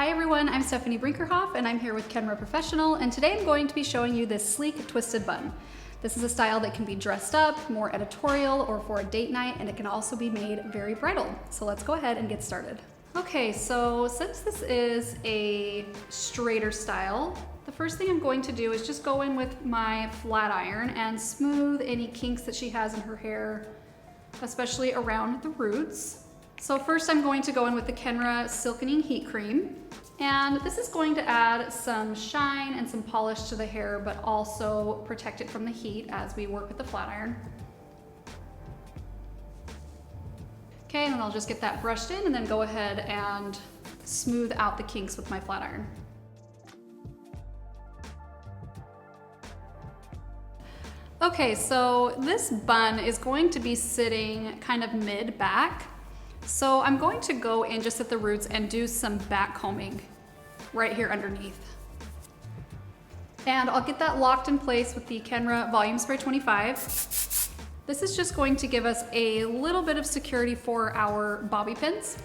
Hi everyone, I'm Stephanie Brinkerhoff and I'm here with Kenra Professional, and today I'm going to be showing you this sleek twisted bun. This is a style that can be dressed up, more editorial, or for a date night, and it can also be made very bridal. So let's go ahead and get started. Okay, so since this is a straighter style, the first thing I'm going to do is just go in with my flat iron and smooth any kinks that she has in her hair, especially around the roots. So first I'm going to go in with the Kenra Silkening Heat Cream. And this is going to add some shine and some polish to the hair, but also protect it from the heat as we work with the flat iron. Okay, and then I'll just get that brushed in and then go ahead and smooth out the kinks with my flat iron. Okay, so this bun is going to be sitting kind of mid-back. So I'm going to go in just at the roots and do some back combing right here underneath. And I'll get that locked in place with the Kenra Volume Spray 25. This is just going to give us a little bit of security for our bobby pins.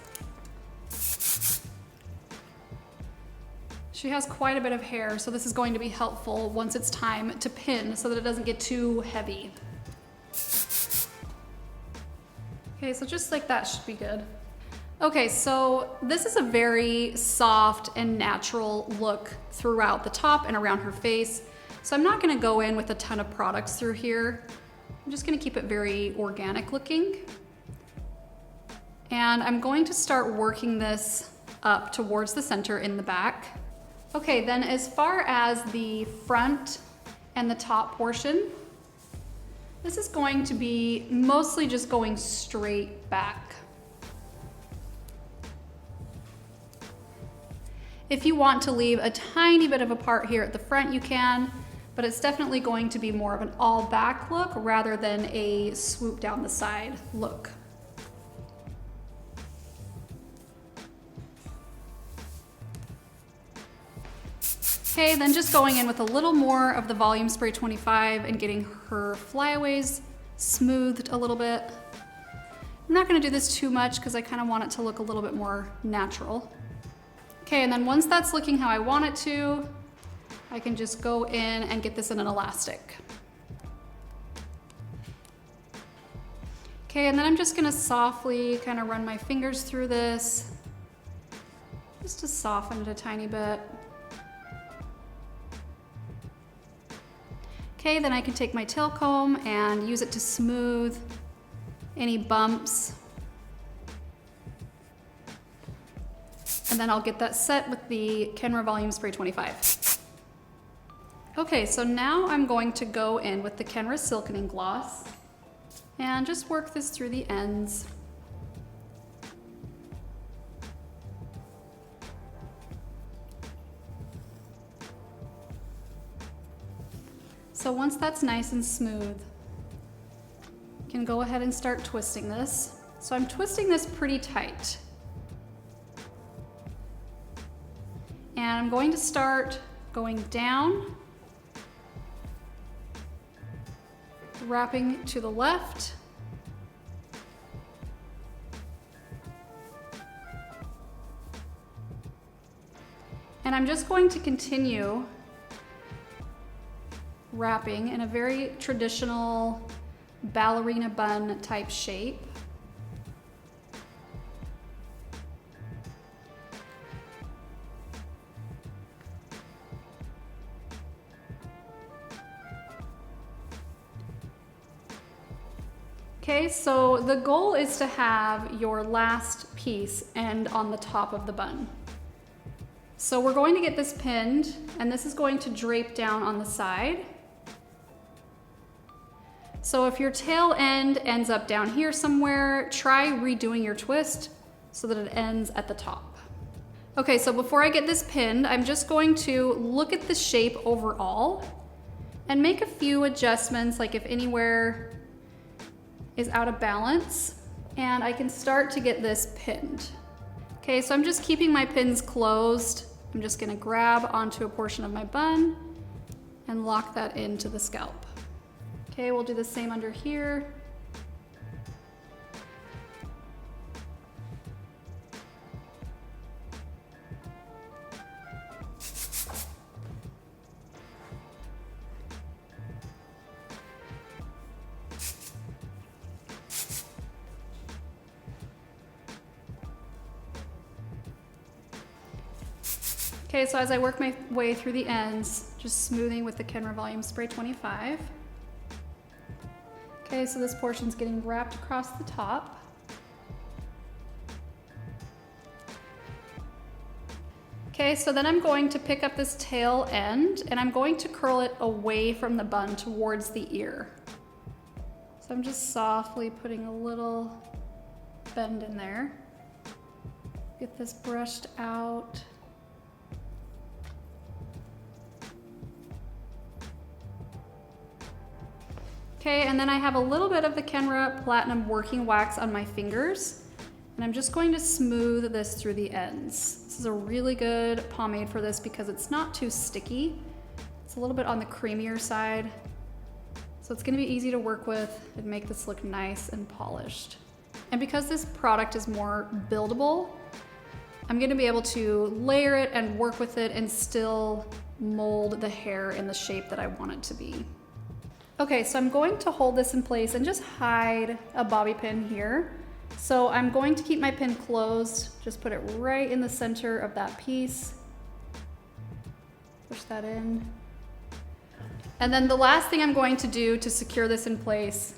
She has quite a bit of hair, so this is going to be helpful once it's time to pin so that it doesn't get too heavy. Okay, so just like that should be good. Okay, so this is a very soft and natural look throughout the top and around her face. So I'm not gonna go in with a ton of products through here. I'm just gonna keep it very organic looking. And I'm going to start working this up towards the center in the back. Okay, then as far as the front and the top portion, this is going to be mostly just going straight back. If you want to leave a tiny bit of a part here at the front, you can, but it's definitely going to be more of an all back look rather than a swoop down the side look. Okay, then just going in with a little more of the Volume Spray 25 and getting her flyaways smoothed a little bit. I'm not gonna do this too much because I kind of want it to look a little bit more natural. Okay, and then once that's looking how I want it to, I can just go in and get this in an elastic. Okay, and then I'm just gonna softly kind of run my fingers through this just to soften it a tiny bit. Okay, then I can take my tail comb and use it to smooth any bumps. And then I'll get that set with the Kenra Volume Spray 25. Okay, so now I'm going to go in with the Kenra Silkening Gloss and just work this through the ends. So once that's nice and smooth, you can go ahead and start twisting this. So I'm twisting this pretty tight. And I'm going to start going down, wrapping to the left, and I'm just going to continue wrapping in a very traditional ballerina bun type shape. Okay, so the goal is to have your last piece end on the top of the bun. So we're going to get this pinned, and this is going to drape down on the side. So if your tail end ends up down here somewhere, try redoing your twist so that it ends at the top. Okay, so before I get this pinned, I'm just going to look at the shape overall and make a few adjustments, like if anywhere is out of balance, and I can start to get this pinned. Okay, so I'm just keeping my pins closed. I'm just gonna grab onto a portion of my bun and lock that into the scalp. Okay, we'll do the same under here. Okay, so as I work my way through the ends, just smoothing with the Kenra Volume Spray 25. Okay, so this portion's getting wrapped across the top. Okay, so then I'm going to pick up this tail end and I'm going to curl it away from the bun towards the ear. So I'm just softly putting a little bend in there. Get this brushed out. Okay, and then I have a little bit of the Kenra Platinum Working Wax on my fingers, and I'm just going to smooth this through the ends. This is a really good pomade for this because it's not too sticky. It's a little bit on the creamier side, so it's gonna be easy to work with and make this look nice and polished. And because this product is more buildable, I'm gonna be able to layer it and work with it and still mold the hair in the shape that I want it to be. Okay, so I'm going to hold this in place and just hide a bobby pin here. So I'm going to keep my pin closed, just put it right in the center of that piece. Push that in. And then the last thing I'm going to do to secure this in place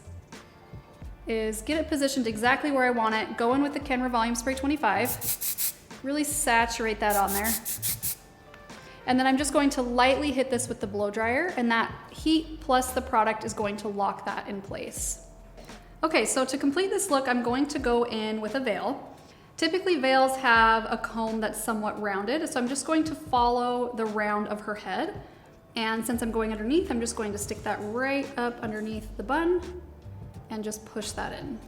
is get it positioned exactly where I want it, go in with the Kenra Volume Spray 25, really saturate that on there. And then I'm just going to lightly hit this with the blow dryer, and that heat plus the product is going to lock that in place. Okay, so to complete this look, I'm going to go in with a veil. Typically veils have a comb that's somewhat rounded, so I'm just going to follow the round of her head. And since I'm going underneath, I'm just going to stick that right up underneath the bun and just push that in.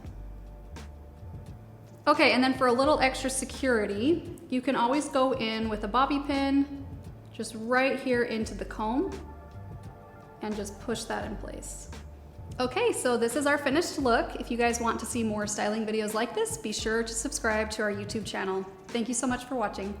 Okay, and then for a little extra security, you can always go in with a bobby pin, just right here into the comb, and just push that in place. Okay, so this is our finished look. If you guys want to see more styling videos like this, be sure to subscribe to our YouTube channel. Thank you so much for watching.